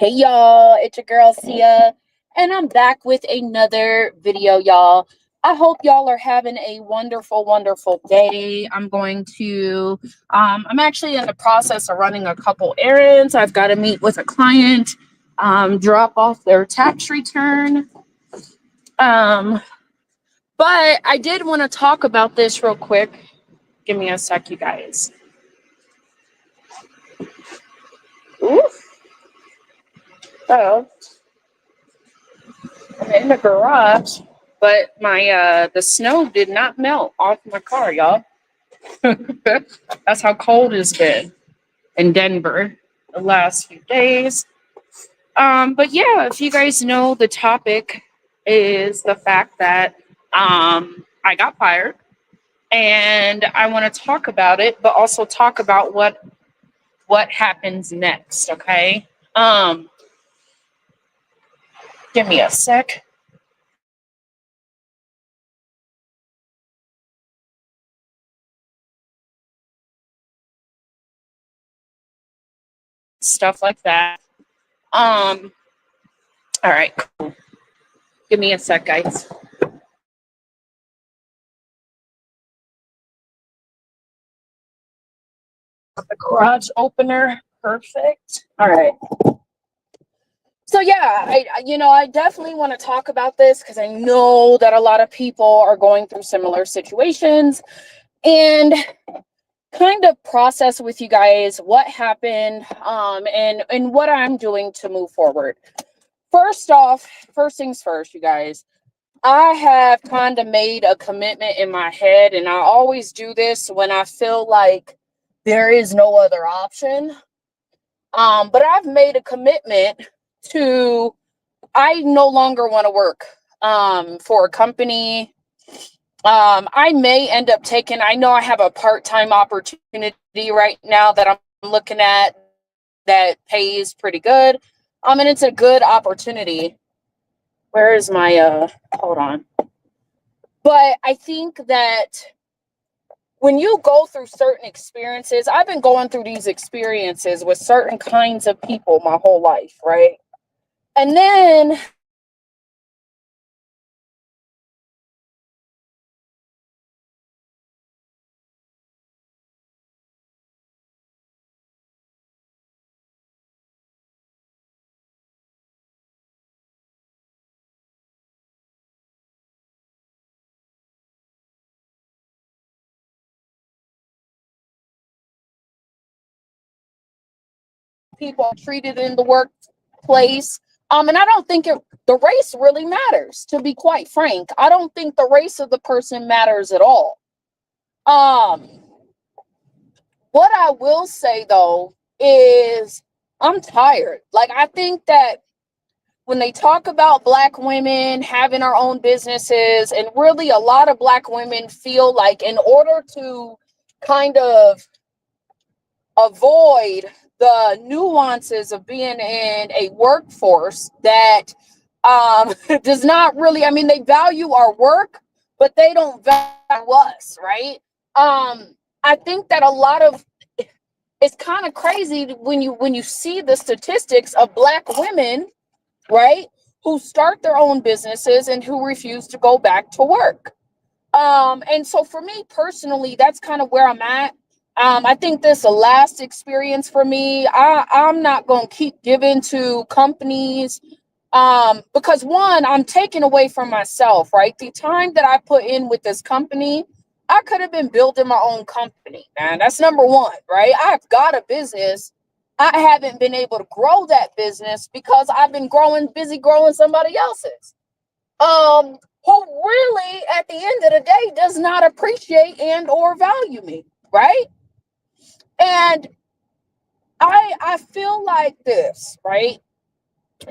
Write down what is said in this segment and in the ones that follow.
Hey y'all, it's your girl Sia, and I'm back with another video, y'all. I hope y'all are having a wonderful, wonderful day. I'm actually in the process of running a couple errands. I've got to meet with a client, drop off their tax return. But I did want to talk about this real quick. Give me a sec, you guys. Ooh. So I'm in the garage, but my the snow did not melt off my car, y'all. That's how cold it's been in Denver the last few days. But yeah, if you guys know, the topic is the fact that I got fired, and I want to talk about it, but also talk about what happens next. Okay. Give me a sec. Stuff like that. All right, cool. Give me a sec, guys. The garage opener. Perfect. All right. So yeah, I definitely want to talk about this because I know that a lot of people are going through similar situations, and kind of process with you guys what happened, and what I'm doing to move forward. First off, first things first, you guys. I have kind of made a commitment in my head, and I always do this when I feel like there is no other option. But I've made a commitment to, I no longer want to work for a company. I may end up taking, I know I have a part-time opportunity right now that I'm looking at that pays pretty good. And it's a good opportunity. Where is my, hold on. But I think that when you go through certain experiences, I've been going through these experiences with certain kinds of people my whole life, right? And then people are treated in the workplace. And I don't think the race really matters, to be quite frank. I don't think the race of the person matters at all. Um, what I will say though is I'm tired. Like, I think that when they talk about Black women having our own businesses, and really a lot of Black women feel like in order to kind of avoid the nuances of being in a workforce that does not really, I mean, they value our work, but they don't value us, right? I think that a lot of, it's kind of crazy when you see the statistics of Black women, right, who start their own businesses and who refuse to go back to work. And so for me personally, that's kind of where I'm at. I think this is the last experience for me. I'm not going to keep giving to companies, because one, I'm taking away from myself, right? The time that I put in with this company, I could have been building my own company, man. That's number one, right? I've got a business. I haven't been able to grow that business because I've been busy growing somebody else's. Who really, at the end of the day, does not appreciate and or value me, right? And I feel like this, right?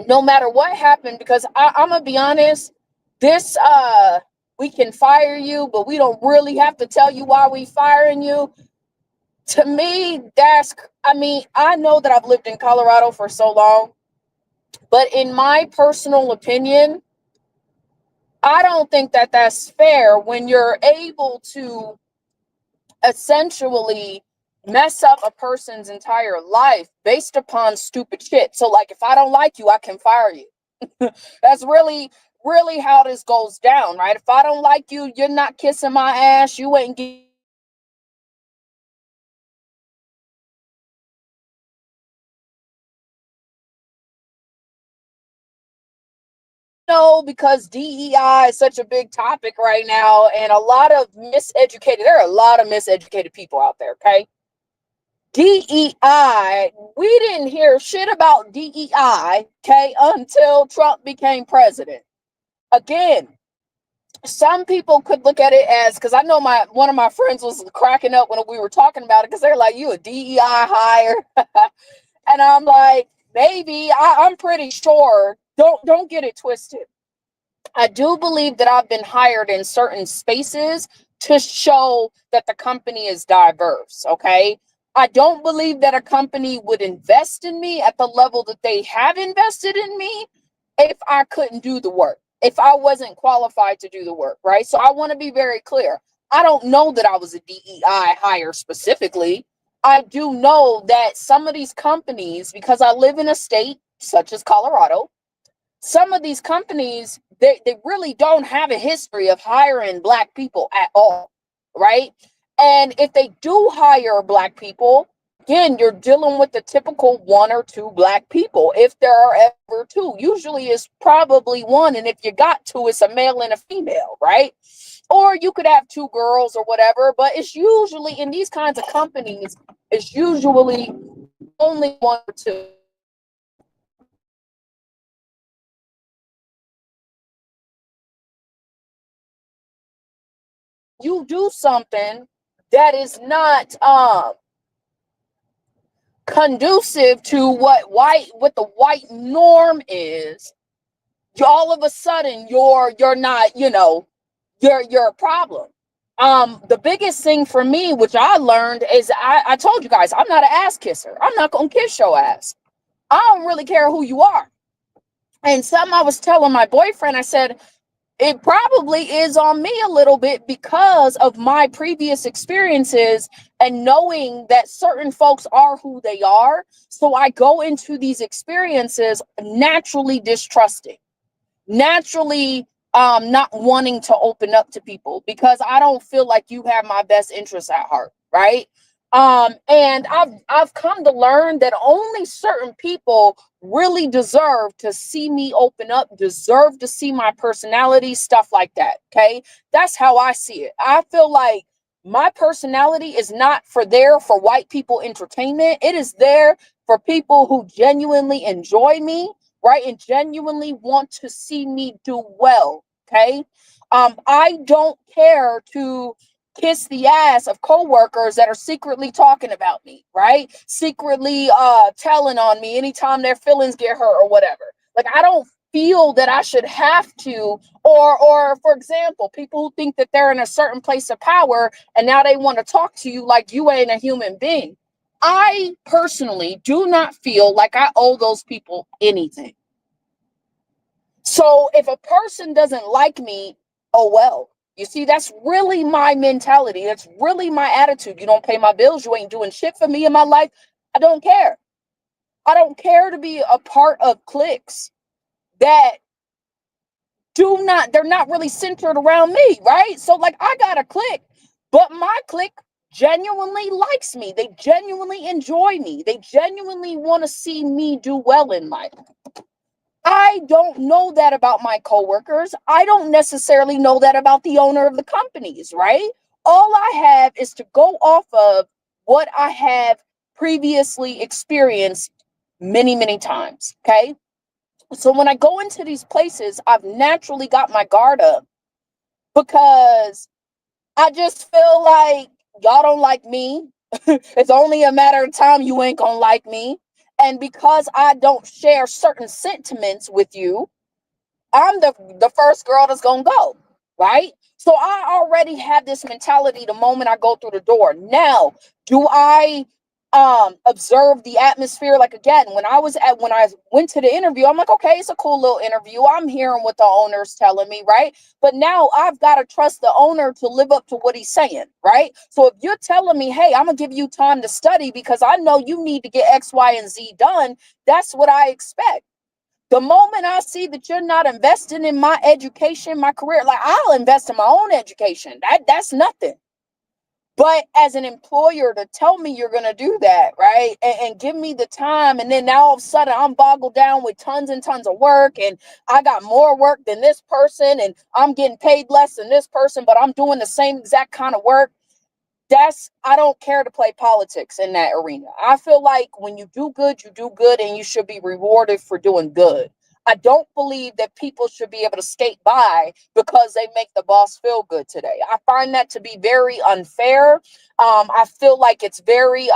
No matter what happened, because I'm gonna be honest, this we can fire you, but we don't really have to tell you why we firing you. To me, I mean, I know that I've lived in Colorado for so long, but in my personal opinion, I don't think that that's fair when you're able to essentially mess up a person's entire life based upon stupid shit. So like if I don't like you, I can fire you. That's really how this goes down, right? If I don't like you, you're not kissing my ass, you ain't because DEI is such a big topic right now, and there are a lot of miseducated people out there, okay? DEI, we didn't hear shit about DEI, okay, until Trump became president. Again, some people could look at it as, because I know one of my friends was cracking up when we were talking about it, because they're like, you a DEI hire? And I'm like, maybe. I'm pretty sure. Don't get it twisted. I do believe that I've been hired in certain spaces to show that the company is diverse. Okay. I don't believe that a company would invest in me at the level that they have invested in me if I couldn't do the work, if I wasn't qualified to do the work. Right. So I want to be very clear. I don't know that I was a DEI hire specifically. I do know that some of these companies, because I live in a state such as Colorado, some of these companies, they really don't have a history of hiring black people at all, right? And if they do hire black people, again, you're dealing with the typical one or two black people, if there are ever two. Usually it's probably one, and if you got two, it's a male and a female, right? Or you could have two girls or whatever, but it's usually in these kinds of companies, it's usually only one or two. You do something that is not conducive to what the white norm is, all of a sudden you're not, you're a problem. The biggest thing for me, which I learned, is I told you guys, I'm not an ass kisser. I'm not gonna kiss your ass. I don't really care who you are. And something I was telling my boyfriend, I said, it probably is on me a little bit because of my previous experiences and knowing that certain folks are who they are. So I go into these experiences naturally distrusting, naturally not wanting to open up to people because I don't feel like you have my best interests at heart, right? And I've come to learn that only certain people really deserve to see me open up, deserve to see my personality, stuff like that. Okay. That's how I see it. I feel like my personality is not for white people entertainment. It is there for people who genuinely enjoy me, right? And genuinely want to see me do well. Okay. I don't care to kiss the ass of coworkers that are secretly talking about me, right? Secretly telling on me anytime their feelings get hurt or whatever. Like I don't feel that I should have to, or for example, people who think that they're in a certain place of power and now they want to talk to you like you ain't a human being. I personally do not feel like I owe those people anything. So if a person doesn't like me, oh well. You see, that's really my mentality. That's really my attitude. You don't pay my bills, you ain't doing shit for me in my life. I don't care. I don't care to be a part of cliques that they're not really centered around me, right? So like I got a clique, but my clique genuinely likes me. They genuinely enjoy me. They genuinely want to see me do well in life. I don't know that about my coworkers. I don't necessarily know that about the owner of the companies, right? All I have is to go off of what I have previously experienced many, many times. Okay. So when I go into these places, I've naturally got my guard up because I just feel like y'all don't like me. It's only a matter of time you ain't gonna like me. And because I don't share certain sentiments with you, I'm the first girl that's gonna go, right? So I already have this mentality the moment I go through the door. Now, do I observe the atmosphere. Like, again, when I went to the interview, I'm like, okay, it's a cool little interview. I'm hearing what the owner's telling me, right? But now I've got to trust the owner to live up to what he's saying, right? So if you're telling me, hey, I'm gonna give you time to study because I know you need to get X, Y, and Z done, that's what I expect. The moment I see that you're not investing in my education, my career, like, I'll invest in my own education. That's nothing. But as an employer, to tell me you're going to do that, right? And give me the time. And then now all of a sudden I'm boggled down with tons and tons of work. And I got more work than this person. And I'm getting paid less than this person, but I'm doing the same exact kind of work. I don't care to play politics in that arena. I feel like when you do good, and you should be rewarded for doing good. I don't believe that people should be able to skate by because they make the boss feel good today. I find that to be very unfair. I feel like it's very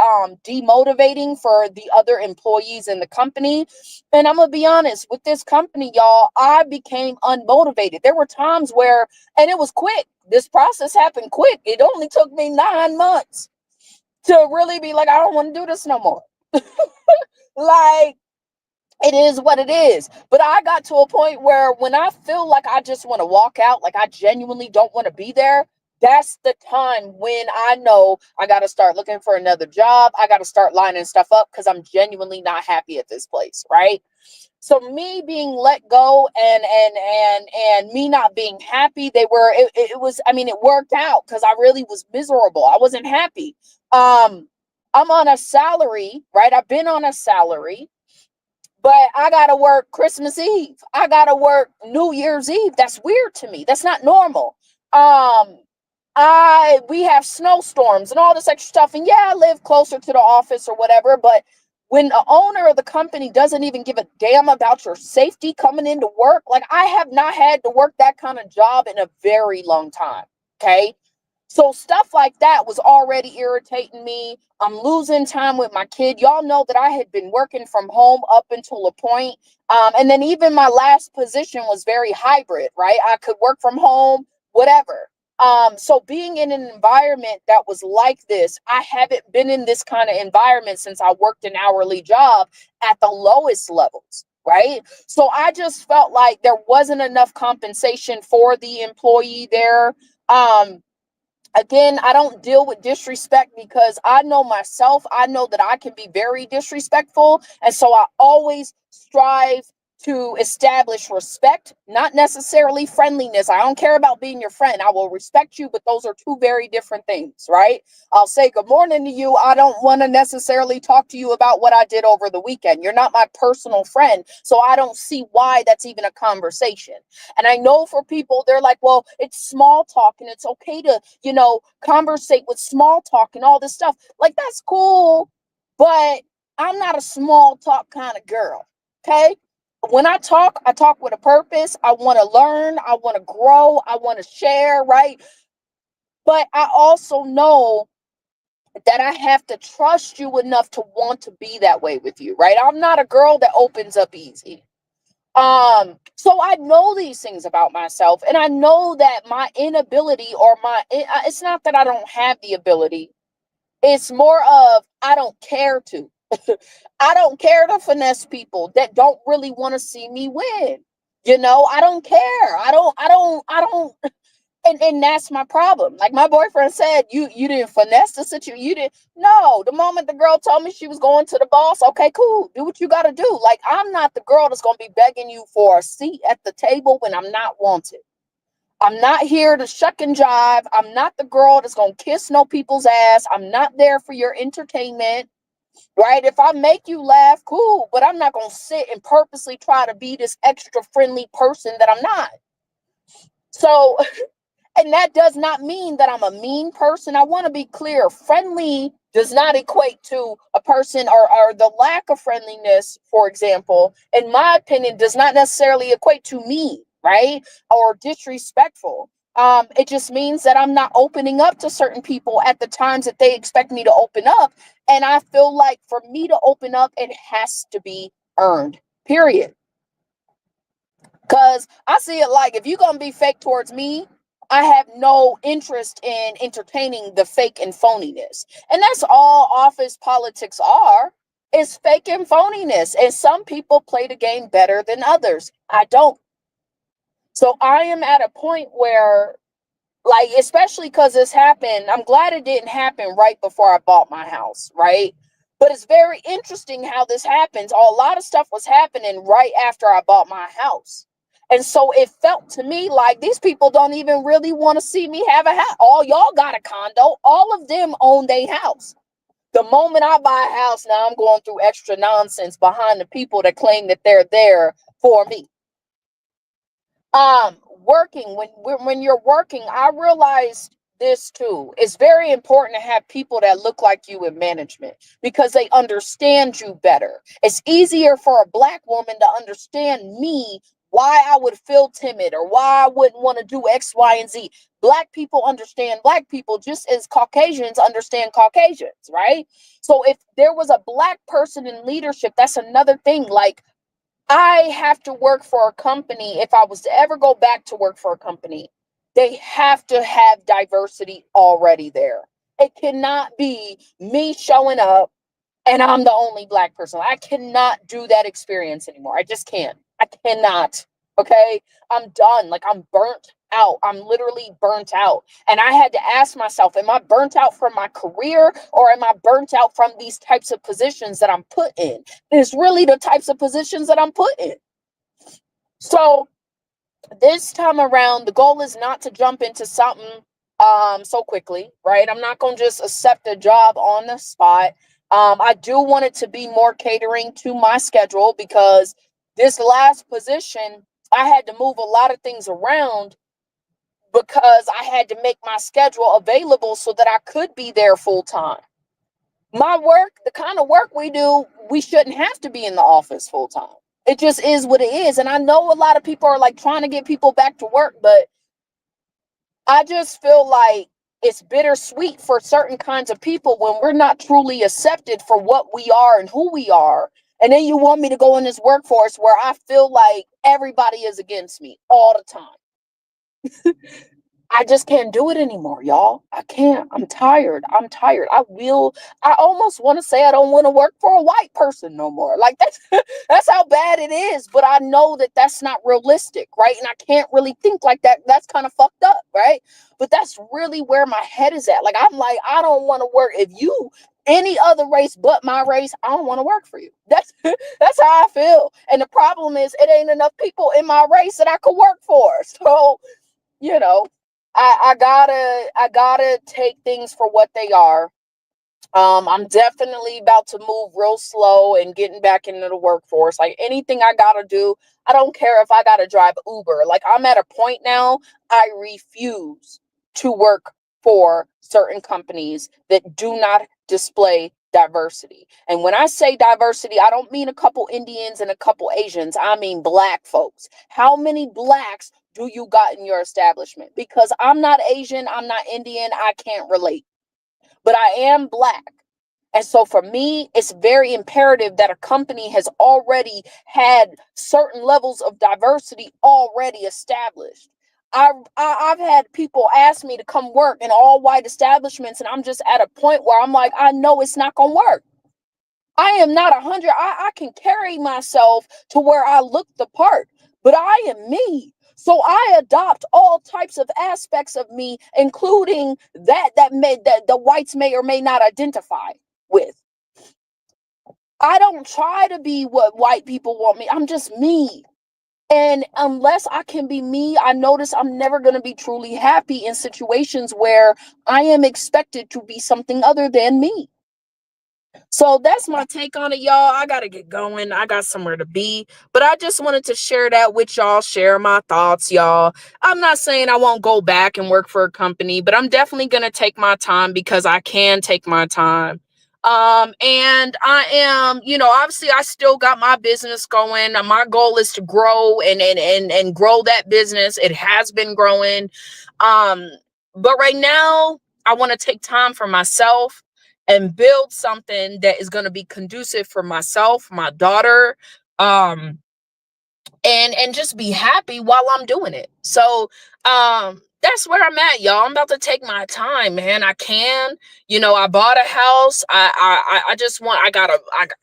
demotivating for the other employees in the company. And I'm going to be honest, with this company, y'all, I became unmotivated. There were times where, and it was quick. This process happened quick. It only took me 9 months to really be like, I don't want to do this no more. Like, it is what it is. But I got to a point where when I feel like I just want to walk out, like I genuinely don't want to be there, that's the time when I know I got to start looking for another job. I got to start lining stuff up because I'm genuinely not happy at this place, right? So me being let go and me not being happy, it was, I mean, it worked out because I really was miserable. I wasn't happy. I'm on a salary, right? I've been on a salary, but I gotta work Christmas Eve. I gotta work New Year's Eve. That's weird to me. That's not normal. Um, we have snowstorms and all this extra stuff. And yeah, I live closer to the office or whatever, but when the owner of the company doesn't even give a damn about your safety coming into work, like, I have not had to work that kind of job in a very long time. Okay. So stuff like that was already irritating me. I'm losing time with my kid. Y'all know that I had been working from home up until a point. And then even my last position was very hybrid, right? I could work from home, whatever. So being in an environment that was like this, I haven't been in this kind of environment since I worked an hourly job at the lowest levels, right? So I just felt like there wasn't enough compensation for the employee there. Um, Again, I don't deal with disrespect because I know myself. I know that I can be very disrespectful. And so I always strive to establish respect, not necessarily friendliness. I don't care about being your friend. I will respect you, but those are two very different things, right? I'll say good morning to you. I don't want to necessarily talk to you about what I did over the weekend. You're not my personal friend. So I don't see why that's even a conversation. And I know for people, they're like, well, it's small talk and it's okay to, conversate with small talk and all this stuff. Like, that's cool, but I'm not a small talk kind of girl. Okay. When I talk with a purpose. I want to learn. I want to grow. I want to share. Right. But I also know that I have to trust you enough to want to be that way with you. Right. I'm not a girl that opens up easy. So I know these things about myself, and I know that my inability it's not that I don't have the ability. It's more of, I don't care to. I don't care to finesse people that don't really want to see me win. I don't care. I don't and that's my problem. Like my boyfriend said, you didn't finesse the situation. You didn't. No, the moment the girl told me she was going to the boss, okay, cool, do what you got to do. Like, I'm not the girl that's going to be begging you for a seat at the table when I'm not wanted. I'm not here to shuck and jive. I'm not the girl that's going to kiss no people's ass. I'm not there for your entertainment, right? If I make you laugh, cool, but I'm not going to sit and purposely try to be this extra friendly person that I'm not. So and that does not mean that I'm a mean person. I want to be clear. Friendly does not equate to a person, or the lack of friendliness, for example, in my opinion, does not necessarily equate to me, right? Or disrespectful. It just means that I'm not opening up to certain people at the times that they expect me to open up. And I feel like for me to open up, it has to be earned, period. Because I see it like, if you're going to be fake towards me, I have no interest in entertaining the fake and phoniness. And that's all office politics are, is fake and phoniness. And some people play the game better than others. I don't. So I am at a point where, like, especially because this happened, I'm glad it didn't happen right before I bought my house, right? But it's very interesting how this happens. A lot of stuff was happening right after I bought my house. And so it felt to me like these people don't even really want to see me have a house. All y'all got a condo. All of them own their house. The moment I buy a house, now I'm going through extra nonsense behind the people that claim that they're there for me. Working, when you're working, I realized this too. It's very important to have people that look like you in management because they understand you better. It's easier for a black woman to understand me, why I would feel timid or why I wouldn't want to do X, Y, and Z. Black people understand black people just as Caucasians understand Caucasians, right? So if there was a black person in leadership, that's another thing. Like, I have to work for a company. If I was to ever go back to work for a company, they have to have diversity already there. It cannot be me showing up and I'm the only black person. I cannot do that experience anymore. I just can't. I cannot. Okay. I'm done. Like, I'm burnt out. I'm literally burnt out. And I had to ask myself, am I burnt out from my career or am I burnt out from these types of positions that I'm put in? It's really the types of positions that I'm put in. So this time around, the goal is not to jump into something so quickly, right? I'm not going to just accept a job on the spot. I do want it to be more catering to my schedule because this last position, I had to move a lot of things around because I had to make my schedule available so that I could be there full time. My work, the kind of work we do, we shouldn't have to be in the office full time. It just is what it is. And I know a lot of people are like trying to get people back to work, but I just feel like it's bittersweet for certain kinds of people when we're not truly accepted for what we are and who we are. And then you want me to go in this workforce where I feel like everybody is against me all the time. I just can't do it anymore, y'all. I can't. I'm tired. I almost want to say I don't want to work for a white person no more. Like, that's how bad it is. But I know that that's not realistic, right? And I can't really think like that. That's kind of fucked up, right? But that's really where my head is at. Like, I'm like, I don't want to work. If you any other race but my race, I don't want to work for you. That's how I feel. And the problem is it ain't enough people in my race that I could work for. So, you know, I gotta take things for what they are. I'm definitely about to move real slow and getting back into the workforce. Like, anything I gotta do, I don't care if I gotta drive Uber. Like, I'm at a point now, I refuse to work for certain companies that do not display diversity. And when I say diversity, I don't mean a couple Indians and a couple Asians. I mean black folks. How many blacks do you got in your establishment? Because I'm not Asian, I'm not Indian, I can't relate. But I am black. And so for me, it's very imperative that a company has already had certain levels of diversity already established. I've had people ask me to come work in all white establishments, and I'm just at a point where I'm like, I know it's not gonna work. I am not 100. I can carry myself to where I look the part, but I am me. So I adopt all types of aspects of me, including that the whites may or may not identify with. I don't try to be what white people want me. I'm just me. And unless I can be me, I notice I'm never going to be truly happy in situations where I am expected to be something other than me. So that's my take on it, y'all. I got to get going. I got somewhere to be. But I just wanted to share that with y'all, share my thoughts, y'all. I'm not saying I won't go back and work for a company, but I'm definitely going to take my time because I can take my time. And I am, obviously I still got my business going. My goal is to grow and grow that business. It has been growing. But right now I want to take time for myself and build something that is going to be conducive for myself, my daughter, and just be happy while I'm doing it. So that's where I'm at, y'all. I'm about to take my time, man. I can, I bought a house. I just want,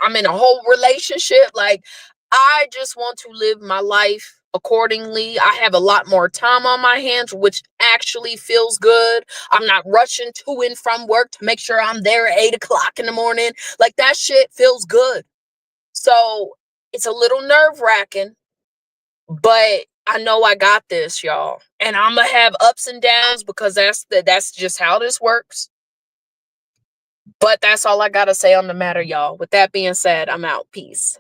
I'm in a whole relationship. Like, I just want to live my life accordingly. I have a lot more time on my hands, which actually feels good. I'm not rushing to and from work to make sure I'm there at 8 o'clock in the morning. Like, that shit feels good. So it's a little nerve wracking, but I know I got this, y'all. And I'm gonna have ups and downs because that's just how this works. But that's all I gotta say on the matter, y'all. With that being said, I'm out. Peace.